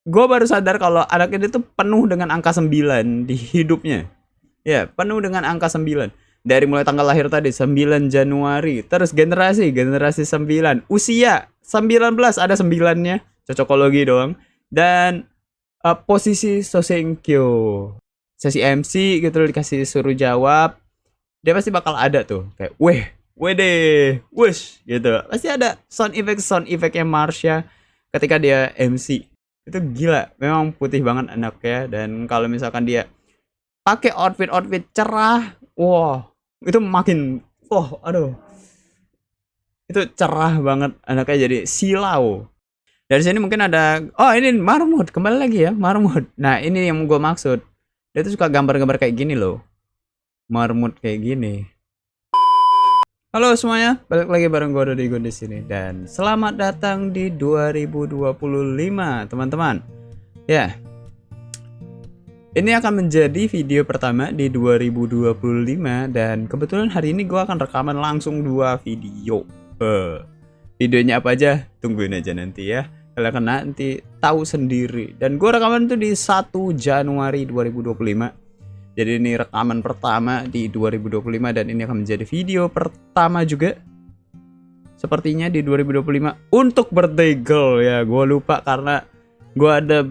gue baru sadar kalau anak ini tuh penuh dengan angka 9 di hidupnya. Ya, penuh dengan angka 9. Dari mulai tanggal lahir tadi 9 Januari, terus generasi 9, usia 19 ada 9-nya, cocokologi doang. Dan posisi Sosenkyo, sesi MC gitu dikasih suruh jawab, dia pasti bakal ada tuh kayak wede, wush gitu. Pasti ada sound effectnya Marsha ketika dia MC. Itu gila, memang putih banget anaknya. Dan kalau misalkan dia pakai outfit cerah, wah itu makin, aduh, itu cerah banget anaknya, jadi silau. Dari sini mungkin ada, ini Marmut, kembali lagi ya, Marmut. Nah ini yang gue maksud, dia tuh suka gambar-gambar kayak gini loh, Marmut kayak gini. Halo semuanya, balik lagi bareng gue Dodi Gun di sini, dan selamat datang di 2025 teman-teman. Ya, ini akan menjadi video pertama di 2025, dan kebetulan hari ini gue akan rekaman langsung 2 video. Videonya apa aja? Tungguin aja nanti ya. Kalian akan nanti tahu sendiri. Dan gue rekaman itu di 1 Januari 2025. Jadi ini rekaman pertama di 2025, dan ini akan menjadi video pertama juga sepertinya di 2025 untuk birthday girl ya. Gue lupa karena gue ada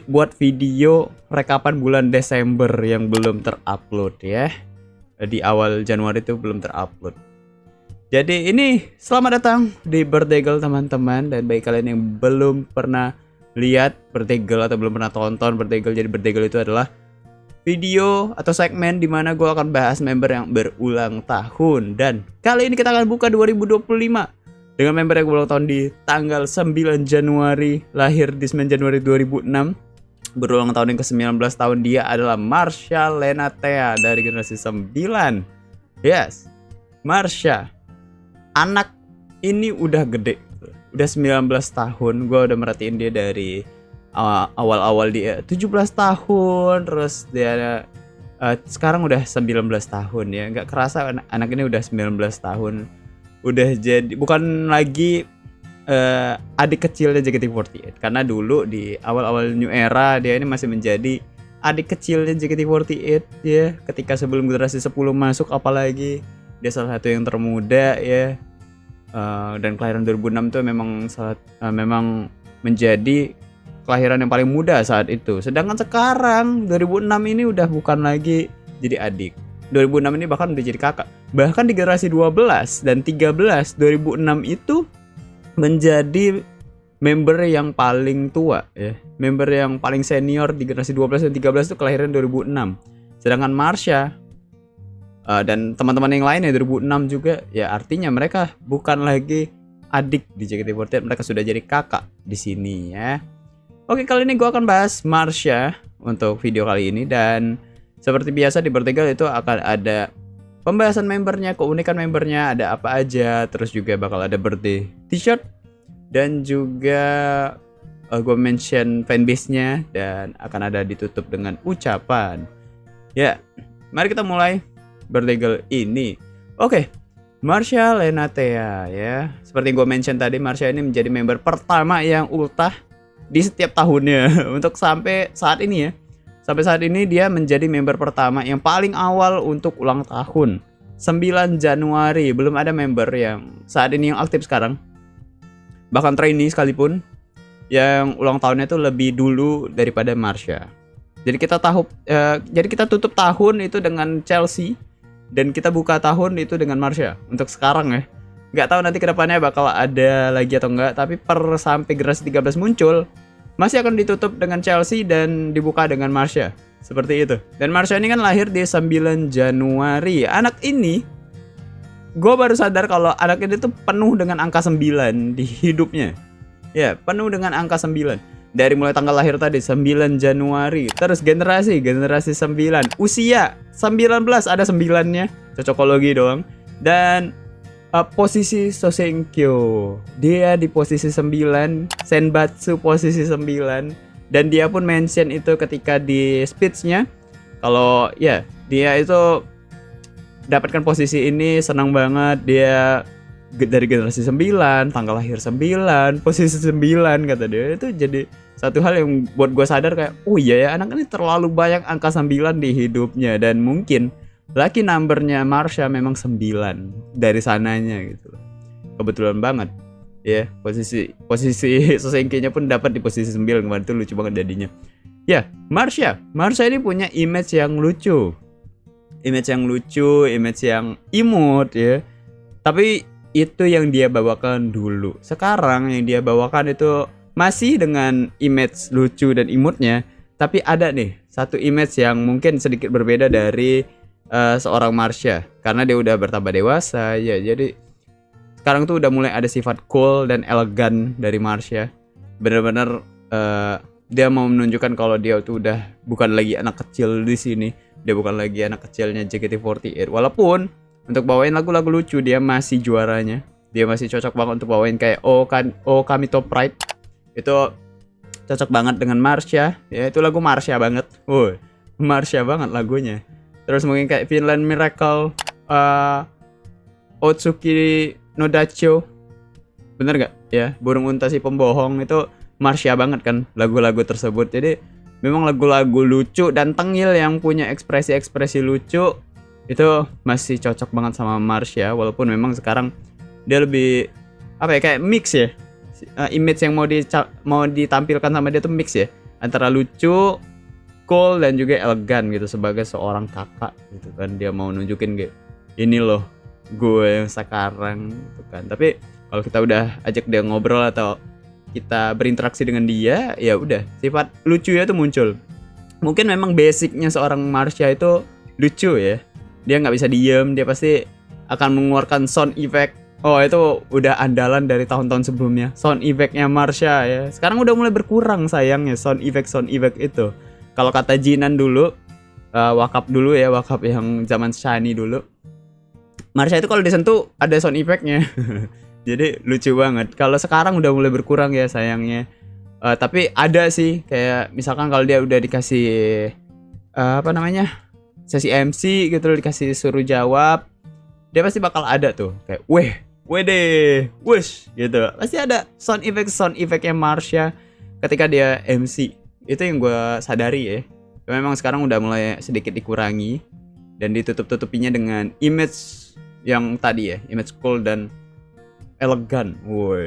buat video rekapan bulan Desember yang belum terupload ya. Di awal Januari itu belum terupload. Jadi ini selamat datang di birthday girl teman-teman. Dan bagi kalian yang belum pernah lihat birthday girl atau belum pernah tonton birthday girl, jadi birthday girl itu adalah video atau segmen dimana gue akan bahas member yang berulang tahun. Dan kali ini kita akan buka 2025 dengan member yang berulang tahun di tanggal 9 Januari, lahir di 9 Januari 2006, berulang tahun yang ke-19 tahun. Dia adalah Marsha Lenatea dari generasi 9. Yes, Marsha. Anak ini udah gede, udah 19 tahun. Gue udah merhatiin dia dari awal-awal dia 17 tahun, terus dia sekarang udah 19 tahun ya. Nggak kerasa anak ini udah 19 tahun. Udah jadi, bukan lagi adik kecilnya JKT48. Karena dulu di awal-awal New Era dia ini masih menjadi adik kecilnya JKT48 ya. Ketika sebelum generasi 10 masuk, apalagi dia salah satu yang termuda ya. Dan kelahiran 2006 tuh memang menjadi kelahiran yang paling muda saat itu. Sedangkan sekarang 2006 ini udah bukan lagi jadi adik. 2006 ini bahkan udah jadi kakak. Bahkan di generasi 12 dan 13, 2006 itu menjadi member yang paling tua ya. Member yang paling senior di generasi 12 dan 13 itu kelahiran 2006. Sedangkan Marsha dan teman-teman yang lainnya 2006 juga ya, artinya mereka bukan lagi adik di JKT48, mereka sudah jadi kakak di sini ya. Oke, kali ini gue akan bahas Marsha untuk video kali ini, dan seperti biasa di birthday girl itu akan ada pembahasan membernya, keunikan membernya ada apa aja, terus juga bakal ada birthday t-shirt, dan juga gue mention fanbase-nya, dan akan ada ditutup dengan ucapan. Ya, mari kita mulai birthday girl ini. Oke, Marsha Lenatea ya. Seperti gue mention tadi, Marsha ini menjadi member pertama yang ultah di setiap tahunnya untuk sampai saat ini ya. Sampai saat ini dia menjadi member pertama yang paling awal untuk ulang tahun 9 Januari. Belum ada member yang saat ini yang aktif sekarang, bahkan trainee sekalipun, yang ulang tahunnya itu lebih dulu daripada Marsha. Jadi kita tutup tahun itu dengan Chelsea, dan kita buka tahun itu dengan Marsha untuk sekarang ya. Nggak tahu nanti kedepannya bakal ada lagi atau enggak, tapi sampai generasi 13 muncul masih akan ditutup dengan Chelsea dan dibuka dengan Marsha. Seperti itu. Dan Marsha ini kan lahir di 9 Januari. Anak ini, gue baru sadar kalau anak ini tuh penuh dengan angka 9 di hidupnya. Ya, penuh dengan angka 9. Dari mulai tanggal lahir tadi 9 Januari, terus generasi 9, usia 19 ada 9-nya, cocokologi doang. Dan posisi Sosenkyo, dia di posisi 9, Senbatsu posisi 9, dan dia pun mention itu ketika di speech-nya kalau ya dia itu dapatkan posisi ini senang banget. Dia dari generasi 9, tanggal lahir 9, posisi 9 kata dia. Itu jadi satu hal yang buat gue sadar kayak, oh iya ya, anak ini terlalu banyak angka 9 di hidupnya, dan mungkin lucky numbernya Marsha memang 9 dari sananya gitu loh. Kebetulan banget ya, posisi Sosengkinya pun dapat di posisi 9 kemarin, itu lucu banget jadinya. Ya, Marsha ini punya image yang lucu, image yang imut ya. Tapi itu yang dia bawakan dulu. Sekarang yang dia bawakan itu masih dengan image lucu dan imutnya, tapi ada nih satu image yang mungkin sedikit berbeda dari seorang Marsha, karena dia udah bertambah dewasa ya. Jadi sekarang tuh udah mulai ada sifat cool dan elegan dari Marsha. Bener-bener dia mau menunjukkan kalau dia tuh udah bukan lagi anak kecil di sini. Dia bukan lagi anak kecilnya JKT48. Walaupun untuk bawain lagu-lagu lucu dia masih juaranya. Dia masih cocok banget untuk bawain kayak Oh Kami Top Pride. Itu cocok banget dengan Marsha. Ya itu lagu Marsha banget. Marsha banget lagunya. Terus mungkin kayak Finland Miracle, Otsuki no Dacho. Bener gak? Ya, Burung Unta Si Pembohong itu Marsha banget kan lagu-lagu tersebut. Jadi memang lagu-lagu lucu dan tengil yang punya ekspresi-ekspresi lucu itu masih cocok banget sama Marsha. Walaupun memang sekarang dia lebih apa ya, kayak mix ya. Image yang mau ditampilkan sama dia tuh mix ya, antara lucu, cool, dan juga elegan gitu sebagai seorang kakak gitu kan. Dia mau nunjukin kayak ini loh gue yang sekarang gitu kan. Tapi kalau kita udah ajak dia ngobrol atau kita berinteraksi dengan dia, ya udah sifat lucunya tuh muncul. Mungkin memang basicnya seorang Marsha itu lucu ya. Dia nggak bisa diem, dia pasti akan mengeluarkan sound effect. Oh itu udah andalan dari tahun-tahun sebelumnya. Sound effectnya Marsha ya. Sekarang udah mulai berkurang sayangnya sound effect itu. Kalau kata Jinan dulu, Wakap dulu ya, Wakap yang zaman Shiny dulu, Marsha itu kalau disentuh ada sound effectnya. Jadi lucu banget. Kalau sekarang udah mulai berkurang ya sayangnya. Tapi ada sih, kayak misalkan kalau dia udah dikasih sesi MC gitu, dikasih suruh jawab, dia pasti bakal ada tuh kayak wede, wush gitu. Pasti ada sound effectnya Marsha ketika dia MC. Itu yang gue sadari ya. Memang sekarang udah mulai sedikit dikurangi dan ditutup-tutupinya dengan image yang tadi ya, image cool dan elegan.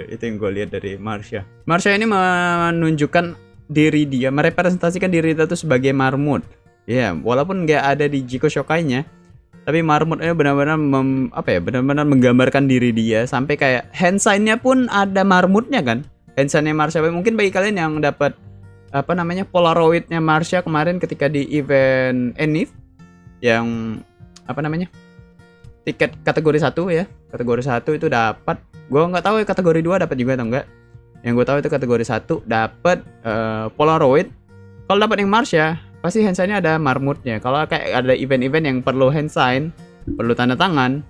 Itu yang gue lihat dari Marsha. Marsha ini menunjukkan diri dia, merepresentasikan diri dia tuh sebagai marmut. Ya, walaupun nggak ada di Jiko Shokai-nya, tapi marmutnya benar-benar benar-benar menggambarkan diri dia, sampai kayak hand sign-nya pun ada marmutnya kan. Hand sign-nya Marsha. Mungkin bagi kalian yang dapat Polaroid-nya Marsha kemarin ketika di event Enif yang tiket kategori 1 ya. Kategori 1 itu dapat. Gue nggak tahu ya kategori 2 dapat juga atau enggak. Yang gue tahu itu kategori 1 dapat Polaroid. Kalau dapat yang Marsha, pasti hand sign-nya ada marmutnya. Kalau kayak ada event-event yang perlu hand sign, perlu tanda tangan,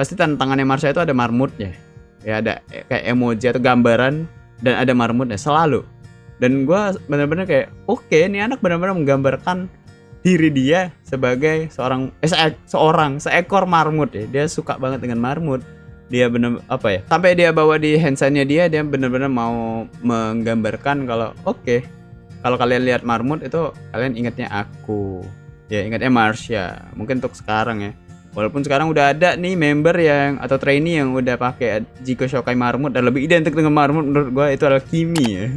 pasti tanda tangannya Marsha itu ada marmutnya. Ya ada kayak emoji atau gambaran dan ada marmutnya selalu. Dan gue benar-benar kayak oke, ini anak benar-benar menggambarkan diri dia sebagai seekor marmut ya. Dia suka banget dengan marmut. Dia benar sampai dia bawa di hand sign-nya dia benar-benar mau menggambarkan kalau kalau kalian lihat marmut itu kalian ingatnya aku. Ya, ingatnya Marsha. Mungkin untuk sekarang ya. Walaupun sekarang udah ada nih member yang atau trainee yang udah pakai Jiko Shokai marmut dan lebih identik dengan marmut, menurut gue itu adalah Kimi ya.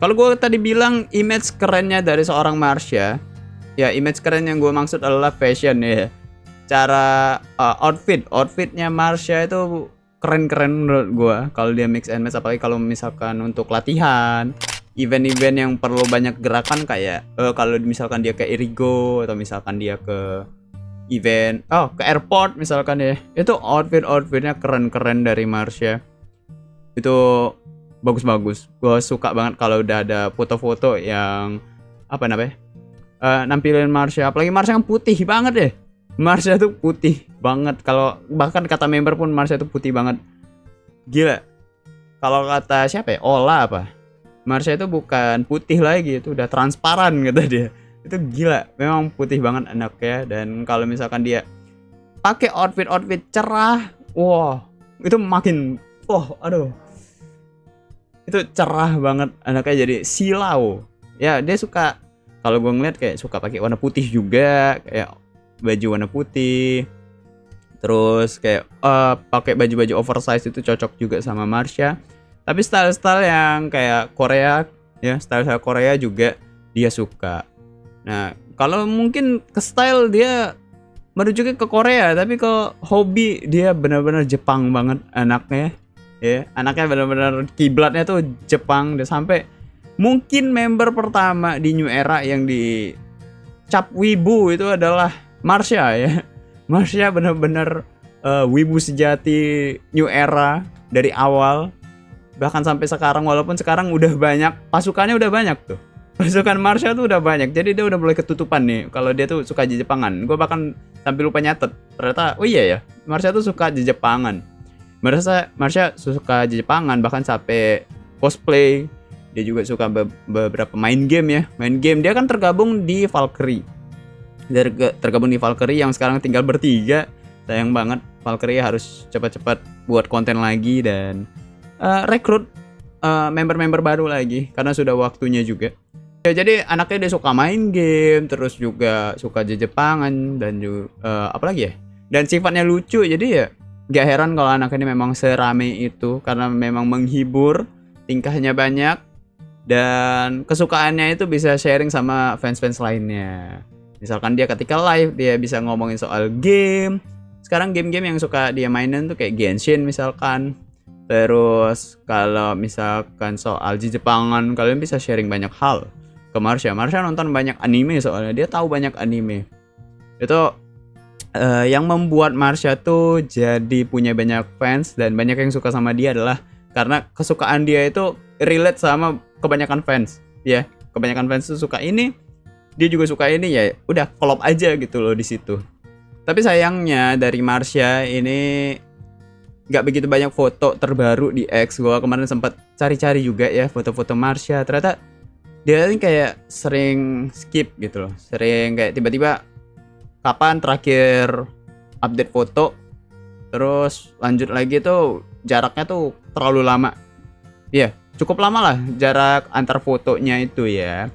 Kalau gue tadi bilang image kerennya dari seorang Marsha, ya image keren yang gue maksud adalah fashion ya. Cara outfitnya Marsha itu keren-keren menurut gue. Kalau dia mix and match, apalagi kalau misalkan untuk latihan, event-event yang perlu banyak gerakan kayak kalau misalkan dia ke Irigo atau misalkan dia ke event ke airport misalkan ya, itu outfitnya keren-keren dari Marsha. Itu bagus-bagus. Gue suka banget kalau udah ada foto-foto yang nampilin Marsha. Apalagi Marsha yang putih banget ya. Marsha tuh putih banget. Kalau bahkan kata member pun Marsha tuh putih banget. Gila. Kalau kata siapa ya? Ola apa? Marsha itu bukan putih lagi, itu udah transparan gitu dia. Itu gila. Memang putih banget anaknya. Dan kalau misalkan dia pakai outfit cerah, wah, itu makin aduh. Itu cerah banget, anaknya jadi silau. Ya dia suka, kalau gue ngeliat kayak suka pakai warna putih juga, kayak baju warna putih. Terus kayak pakai baju-baju oversize itu cocok juga sama Marsha. Tapi style-style yang kayak Korea ya, style-style Korea juga dia suka. Nah, kalau mungkin ke style dia merujuknya ke Korea, tapi ke hobi dia benar-benar Jepang banget anaknya. Ya, anaknya benar-benar kiblatnya tuh Jepang. Dia sampai mungkin member pertama di New Era yang dicap wibu itu adalah Marsha ya. Marsha benar-benar wibu sejati New Era dari awal bahkan sampai sekarang, walaupun sekarang udah banyak pasukannya, udah banyak tuh pasukan Marsha tuh udah banyak, jadi dia udah mulai ketutupan nih kalau dia tuh suka Jepangan. Gue bahkan sampai lupa nyatet ternyata, oh iya ya, Marsha tuh suka Jepangan. Marsha suka Jepangan, bahkan sampai cosplay. Dia juga suka beberapa main game ya, main game. Dia kan tergabung di Valkyrie. Dia tergabung di Valkyrie yang sekarang tinggal bertiga. Sayang banget, Valkyrie harus cepat-cepat buat konten lagi dan rekrut member-member baru lagi karena sudah waktunya juga. Ya, jadi anaknya dia suka main game, terus juga suka Jepangan dan juga apalagi ya. Dan sifatnya lucu, jadi ya gak heran kalau anak ini memang serame itu karena memang menghibur, tingkahnya banyak dan kesukaannya itu bisa sharing sama fans-fans lainnya. Misalkan dia ketika live dia bisa ngomongin soal game. Sekarang game-game yang suka dia mainin tuh kayak Genshin misalkan. Terus kalau misalkan soal Jepangan, kalian bisa sharing banyak hal ke Marsha. Marsha nonton banyak anime soalnya, dia tahu banyak anime. Itu yang membuat Marsha tuh jadi punya banyak fans dan banyak yang suka sama dia adalah karena kesukaan dia itu relate sama kebanyakan fans. Ya, kebanyakan fans tuh suka ini, dia juga suka ini, ya udah klop aja gitu loh di situ. Tapi sayangnya dari Marsha ini nggak begitu banyak foto terbaru di X. Gua kemarin sempat cari-cari juga ya foto-foto Marsha. Ternyata dia ini kayak sering skip gitu loh. Sering kayak tiba-tiba kapan terakhir update foto, terus lanjut lagi tuh jaraknya tuh terlalu lama. Iya, cukup lama lah jarak antar fotonya itu ya.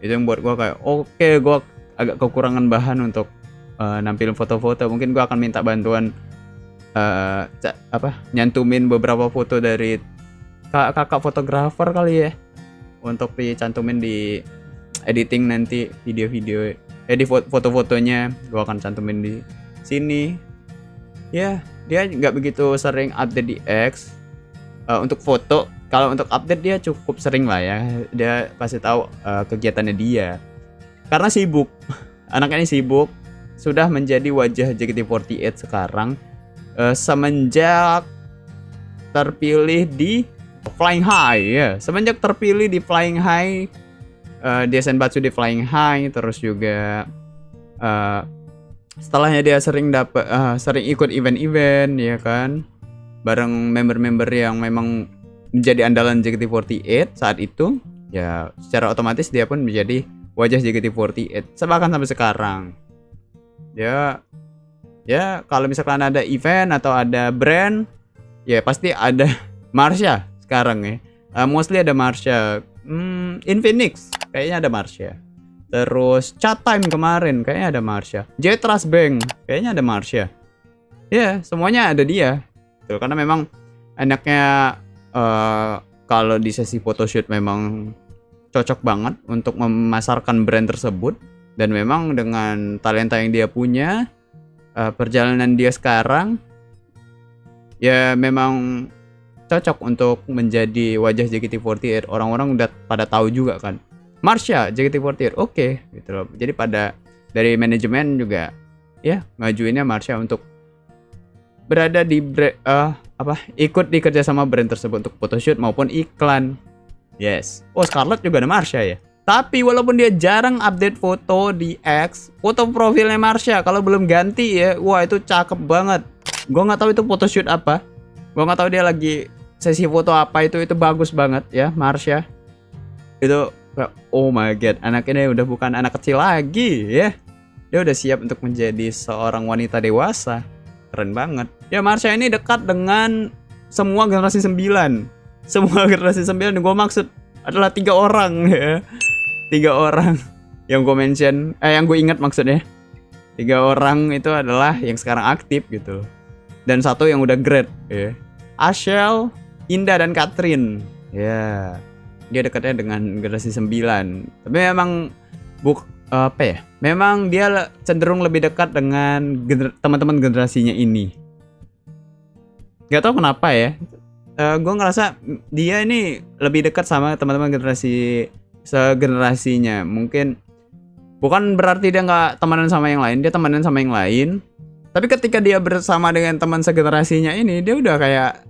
Itu yang buat gua kayak oke, gua agak kekurangan bahan untuk nampilin foto-foto. Mungkin gua akan minta bantuan nyantumin beberapa foto dari kakak fotografer kali ya untuk dicantumin di editing nanti video-video, di foto-fotonya gue akan cantumin di sini ya. Dia nggak begitu sering update di X untuk foto. Kalau untuk update dia cukup sering lah ya, dia pasti tahu kegiatannya dia karena sibuk. Anaknya ini sibuk, sudah menjadi wajah JKT48 sekarang. Semenjak terpilih di Flying High ya, semenjak terpilih di Flying High, dia senbatsu di Flying High, terus juga setelahnya dia sering ikut event-event ya kan, bareng member-member yang memang menjadi andalan JKT48 saat itu ya. Secara otomatis dia pun menjadi wajah JKT48 bahkan sampai sekarang ya. Ya, kalau misalkan ada event atau ada brand, ya pasti ada Marsha sekarang ya. Mostly ada Marsha. Infinix kayaknya ada Marsha. Terus Chat Time kemarin kayaknya ada Marsha. Jetras Bank kayaknya ada Marsha. Ya, semuanya ada dia. Tuh, karena memang anaknya kalau di sesi photoshoot memang cocok banget untuk memasarkan brand tersebut. Dan memang dengan talenta yang dia punya, perjalanan dia sekarang ya memang cocok untuk menjadi wajah JKT48. Orang-orang udah pada tahu juga kan Marsha JKT48, oke gitu loh. Jadi pada dari manajemen juga ya ngajuinnya Marsha untuk berada di ikut di kerja sama brand tersebut untuk photoshoot maupun iklan. Yes. Oh, Scarlett juga ada Marsha ya. Tapi walaupun dia jarang update foto di X, foto profilnya Marsha kalau belum ganti ya, wah itu cakep banget. Gua nggak tahu itu photoshoot apa. Gua nggak tahu dia lagi sesi foto apa itu bagus banget ya Marsha. Itu oh my god, anak ini udah bukan anak kecil lagi ya. Dia udah siap untuk menjadi seorang wanita dewasa. Keren banget. Ya Marsha ini dekat dengan semua generasi 9. semua generasi 9 gue maksud adalah 3 orang ya. 3 orang yang gue mention, yang gue ingat maksudnya. 3 orang itu adalah yang sekarang aktif gitu. Dan 1 yang udah grade ya. Ashel, Indah dan Catherine. Ya. Dia dekatnya dengan generasi 9. Tapi memang memang dia cenderung lebih dekat dengan teman-teman generasinya ini. Gak tau kenapa ya. Gue ngerasa dia ini lebih dekat sama teman-teman generasi segenerasinya. Mungkin bukan berarti dia nggak temenan sama yang lain, dia temenan sama yang lain. Tapi ketika dia bersama dengan teman segenerasinya ini, dia udah kayak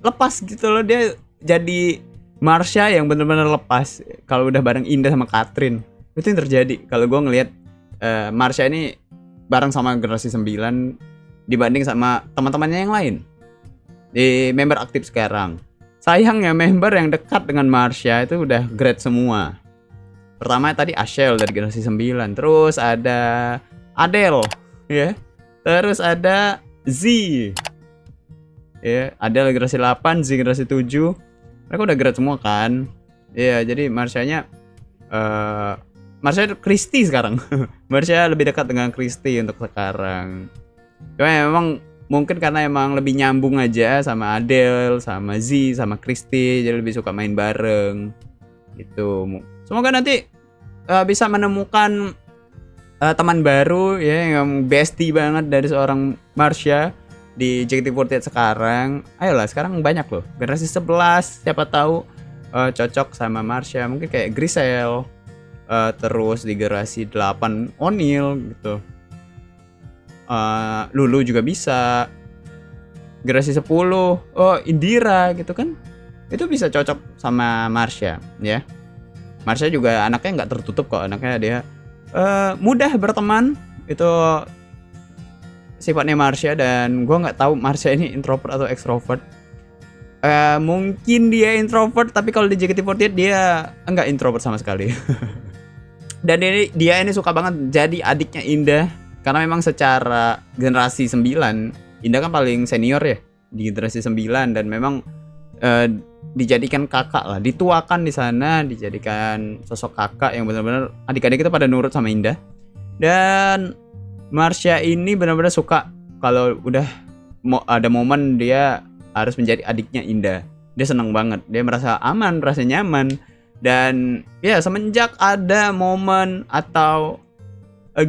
lepas gitu loh. Dia jadi Marsha yang benar-benar lepas. Kalau udah bareng Indah sama Catherine, itu yang terjadi. Kalau gue ngelihat Marsha ini bareng sama generasi 9 dibanding sama teman-temannya yang lain di member aktif sekarang. Sayangnya member yang dekat dengan Marsha itu udah grade semua. Pertama tadi Ashel dari generasi 9, terus ada Adele ya. Terus ada Z. Ya, Adele generasi 8, Z generasi 7. Mereka udah grade semua kan. Ya, jadi Marsha-nya Christy sekarang. Marsha lebih dekat dengan Christy untuk sekarang. Cuma memang mungkin karena emang lebih nyambung aja sama Adele, sama Z, sama Christy, jadi lebih suka main bareng gitu. Semoga nanti bisa menemukan teman baru ya, yang bestie banget dari seorang Marsha di JKT48 sekarang. Ayolah, sekarang banyak loh generasi 11, siapa tahu cocok sama Marsha. Mungkin kayak Grisel, terus di generasi 8 O'Neil gitu. Lulu juga bisa. Generasi 10 Indira gitu kan, itu bisa cocok sama Marsha ya. Marsha juga anaknya nggak tertutup kok, anaknya dia mudah berteman, itu sifatnya Marsha. Dan gue nggak tahu Marsha ini introvert atau extrovert. Mungkin dia introvert, tapi kalau di JKT48 dia enggak introvert sama sekali. Dan dia ini suka banget jadi adiknya Indah, karena memang secara generasi 9 Indah kan paling senior ya di generasi 9, dan memang dijadikan kakak lah, dituakan di sana, dijadikan sosok kakak yang benar-benar adik-adik itu pada nurut sama Indah. Dan Marsha ini benar-benar suka kalau udah ada momen dia harus menjadi adiknya Indah. Dia seneng banget, dia merasa aman, merasa nyaman. Dan ya semenjak ada momen atau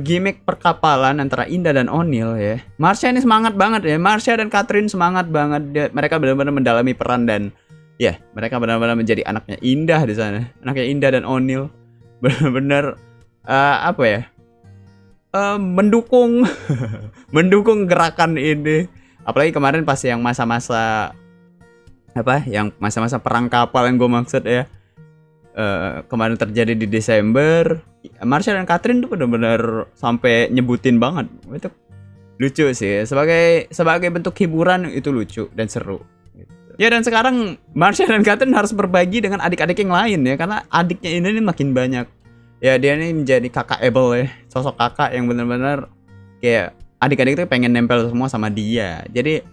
gimmick perkapalan antara Indah dan O'Neil ya, Marsha ini semangat banget ya. Marsha dan Catherine semangat banget. Mereka benar-benar mendalami peran, dan ya mereka benar-benar menjadi anaknya Indah di sana. Anaknya Indah dan O'Neil benar-benar mendukung mendukung gerakan ini. Apalagi kemarin pas yang masa-masa perang kapal yang gue maksud ya. Kemarin terjadi di Desember, Marsha dan Catherine tuh benar-benar sampai nyebutin banget. Itu lucu sih, sebagai bentuk hiburan itu lucu dan seru gitu. Ya, dan sekarang Marsha dan Catherine harus berbagi dengan adik-adik yang lain ya, karena adiknya ini makin banyak. Ya, dia ini menjadi kakak able ya, sosok kakak yang benar-benar kayak adik-adik itu pengen nempel semua sama dia. Jadi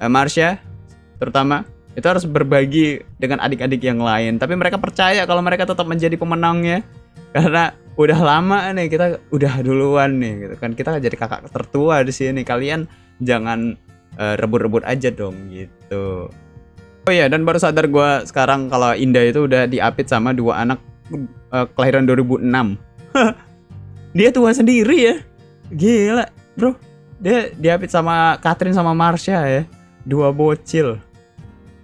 Marsha terutama itu harus berbagi dengan adik-adik yang lain. Tapi mereka percaya kalau mereka tetap menjadi pemenangnya, karena udah lama nih, kita udah duluan nih gitu kan. Kita jadi kakak tertua di sini. Kalian jangan rebut-rebut aja dong gitu. Oh iya, dan baru sadar gue sekarang kalau Indah itu udah diapit sama 2 anak kelahiran 2006. Dia tua sendiri ya. Gila, bro. Dia diapit sama Catherine sama Marsha ya. 2 bocil.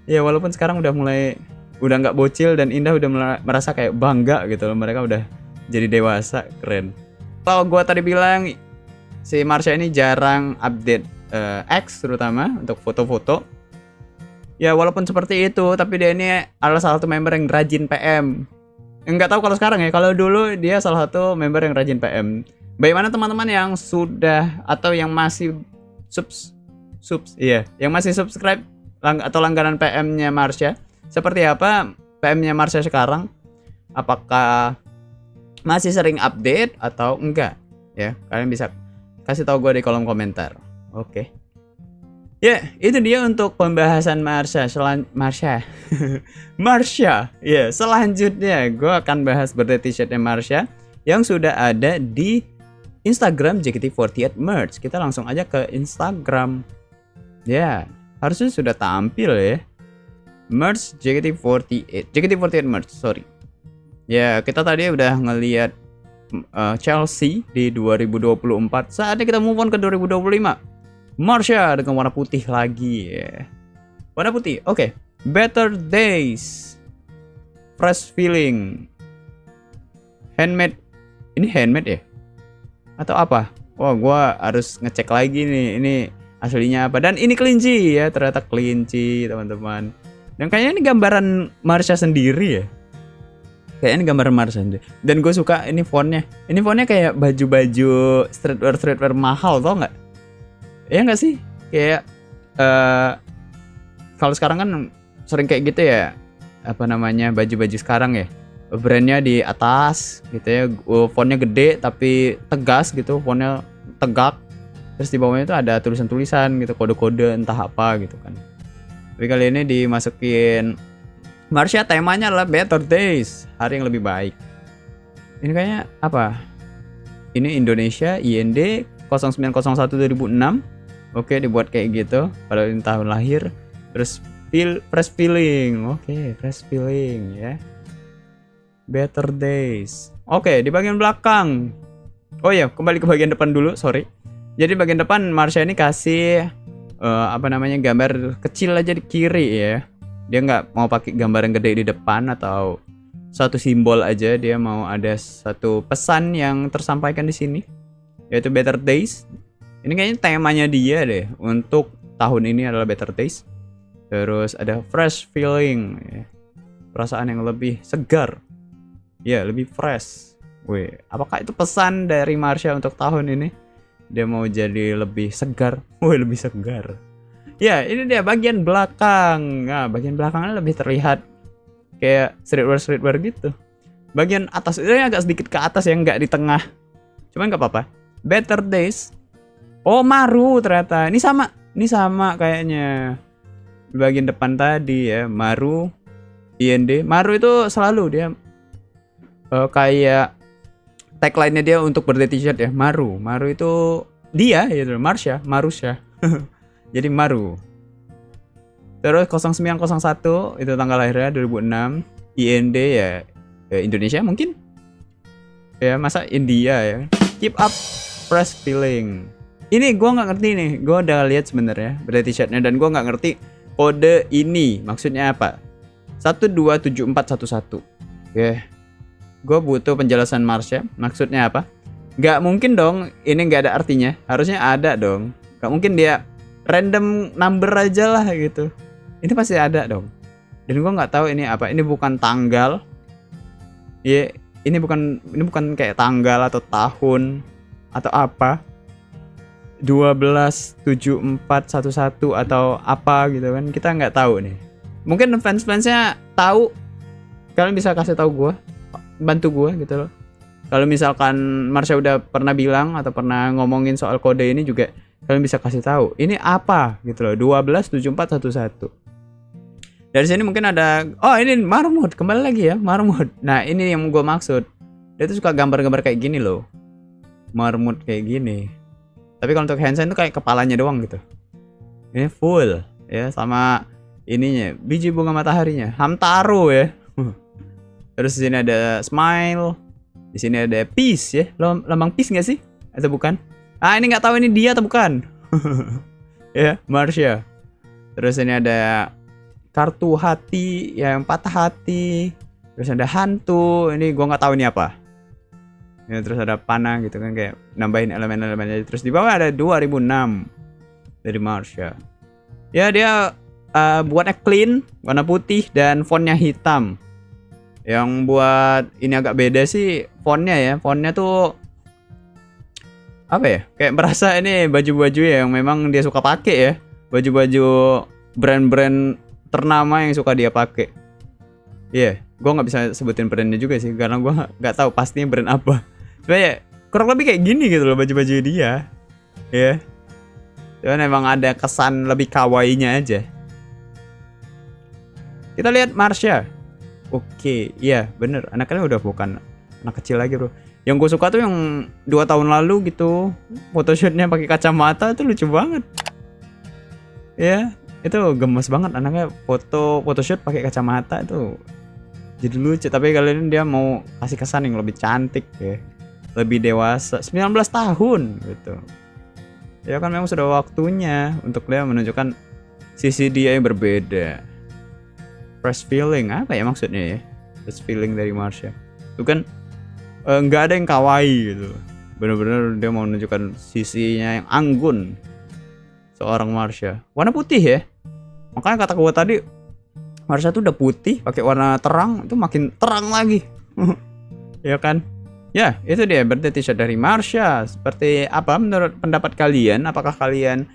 Ya, walaupun sekarang udah nggak bocil, dan Indah udah merasa kayak bangga gitu loh, mereka udah jadi dewasa, keren. Kalau gue tadi bilang si Marsha ini jarang update X terutama untuk foto-foto. Ya walaupun seperti itu, tapi dia ini adalah salah satu member yang rajin PM. Nggak tahu kalau sekarang ya, kalau dulu dia salah satu member yang rajin PM. Bagaimana teman-teman yang sudah atau yang masih yang masih subscribe atau langganan PM-nya Marsha, seperti apa PM-nya Marsha sekarang? Apakah masih sering update atau enggak? Ya, kalian bisa kasih tahu gue di kolom komentar. Oke. Ya, itu dia untuk pembahasan Marsha. Marsha. Marsha. Ya, selanjutnya gue akan bahas birthday t-shirtnya Marsha yang sudah ada di Instagram JKT48 Merch. Kita langsung aja ke Instagram. Ya, harusnya sudah tampil ya. Merch JKT48. JKT48 Merch, sorry. Ya, kita tadi udah ngelihat Chelsea di 2024. Saatnya kita move on ke 2025. Marsha dengan warna putih lagi ya. Warna putih, oke. Better Days, Fresh Feeling, Handmade. Ini handmade ya? Atau apa? Wah, gua harus ngecek lagi nih. Ini aslinya apa? Dan ini kelinci ya, ternyata kelinci teman-teman. Dan kayaknya ini gambaran Marsha sendiri ya. Kayaknya ini gambaran Marsha sendiri. Dan gue suka ini fontnya. Ini fontnya kayak baju-baju streetwear mahal, tau nggak? Ya nggak sih, kayak kalau sekarang kan sering kayak gitu ya, apa namanya, baju-baju sekarang ya, brandnya di atas gitu ya, fontnya gede tapi tegas gitu, fontnya tegak, terus di bawahnya itu ada tulisan-tulisan gitu, kode-kode entah apa gitu kan. Tapi kali ini dimasukin Marsha, temanya adalah Better Days, hari yang lebih baik. Ini kayaknya apa? Ini Indonesia IND 0901 2006. Oke, dibuat kayak gitu pada tahun lahir. Terus fresh feeling. Oke, fresh feeling ya. Better Days. Oke, di bagian belakang. Oh ya, kembali ke bagian depan dulu, sorry. Jadi bagian depan Marsha ini kasih apa namanya, gambar kecil aja di kiri ya. Dia nggak mau pakai gambar yang gede di depan atau satu simbol aja, dia mau ada satu pesan yang tersampaikan di sini, yaitu Better Days. Ini kayaknya temanya dia deh untuk tahun ini adalah Better Days. Terus ada Fresh Feeling ya. Perasaan yang lebih segar. Ya, lebih fresh. Wih, apakah itu pesan dari Marsha untuk tahun ini? Dia mau jadi lebih segar. Wih, lebih segar. Ya, ini dia bagian belakang. Nah, bagian belakangnya lebih terlihat kayak streetwear gitu. Bagian atas itu agak sedikit ke atas yang nggak di tengah. Cuman nggak apa-apa. Better Days. Oh, Maru ternyata. Ini sama kayaknya. Di bagian depan tadi ya, Maru, IND. Maru itu selalu dia kayak tagline-nya dia untuk birthday t-shirt ya, Maru. Maru itu dia gitu, Marsha, Marusha. Jadi Maru. Terus 0901 itu tanggal lahirnya 2006. IND ya, Indonesia mungkin. Ya, masa India ya. Keep up fresh feeling. Ini gue nggak ngerti nih, gue udah lihat sebenarnya birthday t-shirtnya dan gue nggak ngerti kode ini maksudnya apa. 127411. Ya, gue butuh penjelasan Marsha, maksudnya apa? Nggak mungkin dong, ini nggak ada artinya. Harusnya ada dong. Nggak mungkin dia random number aja lah gitu. Ini pasti ada dong. Dan gue nggak tahu ini apa. Ini bukan tanggal. Ya, ini bukan kayak tanggal atau tahun atau apa. 127411 atau apa gitu kan, kita nggak tahu nih. Mungkin fans-fansnya tahu, kalian bisa kasih tahu gue, bantu gue gitu loh. Kalau misalkan Marsha udah pernah bilang atau pernah ngomongin soal kode ini juga, kalian bisa kasih tahu ini apa gitu loh. 127411. Dari sini mungkin ada, oh ini Marmut, kembali lagi ya, Marmut. Nah, ini yang gue maksud. Dia tuh suka gambar-gambar kayak gini loh, Marmut kayak gini. Tapi kalau untuk handsign itu kayak kepalanya doang gitu. Ini full ya, sama ininya biji bunga mataharinya, Hamtaro ya. Terus di sini ada smile, di sini ada peace ya, lambang peace nggak sih? Atau bukan? Ah, ini nggak tahu ini dia atau bukan. Ya, Marsha. Terus ini ada kartu hati yang patah hati. Terus ada hantu. Ini gua nggak tahu ini apa. Ya, terus ada panah gitu kan, kayak nambahin elemen-elemennya. Terus di bawah ada 2006 dari Marsha. Ya, dia buatnya clean, warna putih dan fontnya hitam. Yang buat ini agak beda sih fontnya ya. Fontnya tuh apa ya? Kayak merasa ini baju-baju yang memang dia suka pakai ya. Baju-baju brand-brand ternama yang suka dia pakai. Iya, gue nggak bisa sebutin brandnya juga sih karena gue nggak tahu pastinya brand apa. Sebenarnya kurang lebih kayak gini gitu loh baju-baju dia. Ya. Cuman emang ada kesan lebih kawaiinya aja. Kita lihat Marsha. Oke, iya bener. Anaknya udah bukan anak kecil lagi bro. Yang gue suka tuh yang 2 tahun lalu gitu, photoshootnya pakai kacamata tuh lucu banget. Ya, itu gemes banget anaknya photoshoot pakai kacamata itu jadi lucu. Tapi kali ini dia mau kasih kesan yang lebih cantik ya, lebih dewasa. 19 tahun gitu. Ya kan memang sudah waktunya untuk dia menunjukkan sisi dia yang berbeda. Fresh feeling apa ya maksudnya ya? Fresh feeling dari Marsha. Itu kan nggak ada yang kawaii gitu. Bener-bener dia mau menunjukkan sisinya yang anggun seorang Marsha. Warna putih ya. Makanya kata gue tadi Marsha tuh udah putih pakai warna terang itu makin terang lagi. Ya kan? Ya, itu dia birthday t-shirt dari Marsha. Seperti apa menurut pendapat kalian? Apakah kalian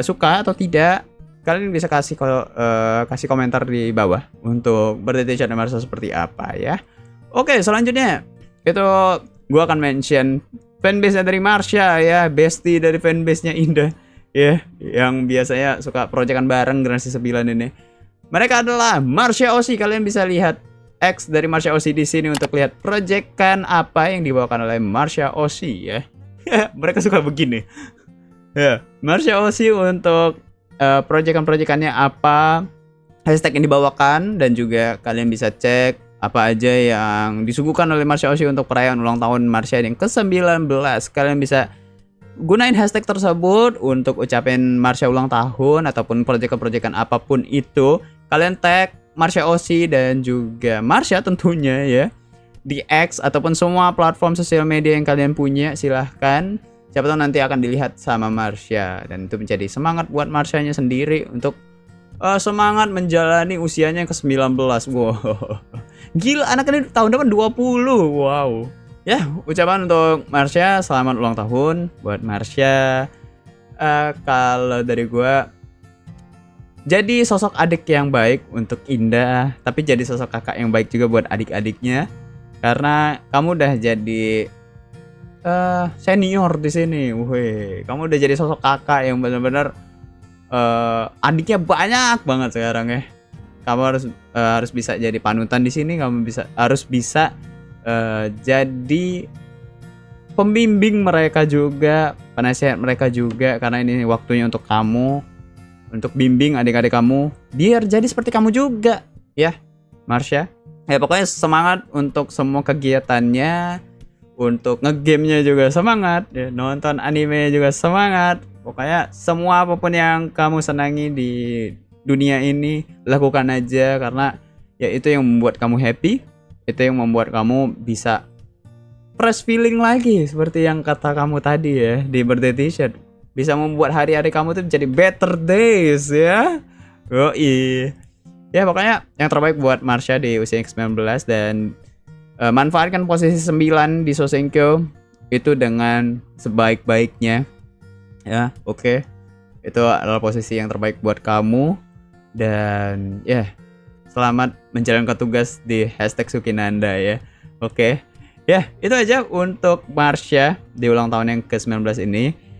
suka atau tidak? Kalian bisa kasih komentar di bawah untuk birthday t-shirt Marsha seperti apa ya. Oke, selanjutnya itu gua akan mention fanbase dari Marsha ya, bestie dari fanbase-nya Indah ya, yang biasanya suka proyekan bareng generasi 9 ini. Mereka adalah Marsha Osi. Kalian bisa lihat X dari Marsha Osi di sini untuk lihat proyekan apa yang dibawakan oleh Marsha Osi ya. Mereka suka begini. Ya, Marsha Osi untuk proyekan-proyekannya apa, hashtag yang dibawakan, dan juga kalian bisa cek apa aja yang disuguhkan oleh Marsha Osi untuk perayaan ulang tahun Marsha yang ke-19. Kalian bisa gunain hashtag tersebut untuk ucapin Marsha ulang tahun ataupun proyekan-proyekan apapun itu. Kalian tag Marsha Osi dan juga Marsha tentunya ya di X ataupun semua platform sosial media yang kalian punya. Silahkan, siapa tahu nanti akan dilihat sama Marsha dan itu menjadi semangat buat Marshanya sendiri untuk semangat menjalani usianya yang ke-19. Wow. Gila, anak ini tahun depan 20. Wow. Ya, ucapan untuk Marsha, selamat ulang tahun buat Marsha. Kalau dari gua, jadi sosok adik yang baik untuk Indah, tapi jadi sosok kakak yang baik juga buat adik-adiknya. Karena kamu udah jadi senior di sini. Wih, kamu udah jadi sosok kakak yang benar-benar adiknya banyak banget sekarang ya. Kamu harus bisa jadi panutan di sini. Kamu harus bisa jadi pembimbing mereka juga, penasihat mereka juga. Karena ini waktunya untuk kamu, untuk bimbing adik-adik kamu biar jadi seperti kamu juga ya Marsha. Ya pokoknya semangat untuk semua kegiatannya, untuk ngegamenya juga semangat ya, nonton anime juga semangat. Pokoknya semua apapun yang kamu senangi di dunia ini lakukan aja, karena ya itu yang membuat kamu happy, itu yang membuat kamu bisa fresh feeling lagi seperti yang kata kamu tadi ya di birthday t-shirt. Bisa membuat hari-hari kamu tuh jadi better days ya. Yoi. Ya pokoknya yang terbaik buat Marsha di usia yang 19 dan manfaatkan posisi 9 di Sosenkyo itu dengan sebaik-baiknya. Ya, oke. Itu adalah posisi yang terbaik buat kamu dan ya selamat menjalankan tugas di #Sukinanda ya. Oke. Ya, itu aja untuk Marsha di ulang tahun yang ke-19 ini.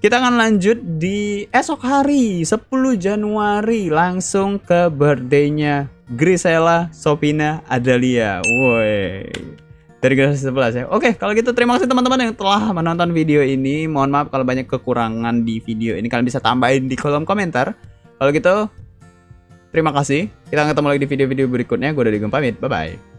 Kita akan lanjut di esok hari 10 Januari langsung ke birthday-nya Grisela Sopina Adalia. Woi. Dari generasi 11 ya. Oke, kalau gitu terima kasih teman-teman yang telah menonton video ini. Mohon maaf kalau banyak kekurangan di video ini, kalian bisa tambahin di kolom komentar. Kalau gitu terima kasih. Kita ketemu lagi di video-video berikutnya. Gue Dodi Gung pamit. Bye bye.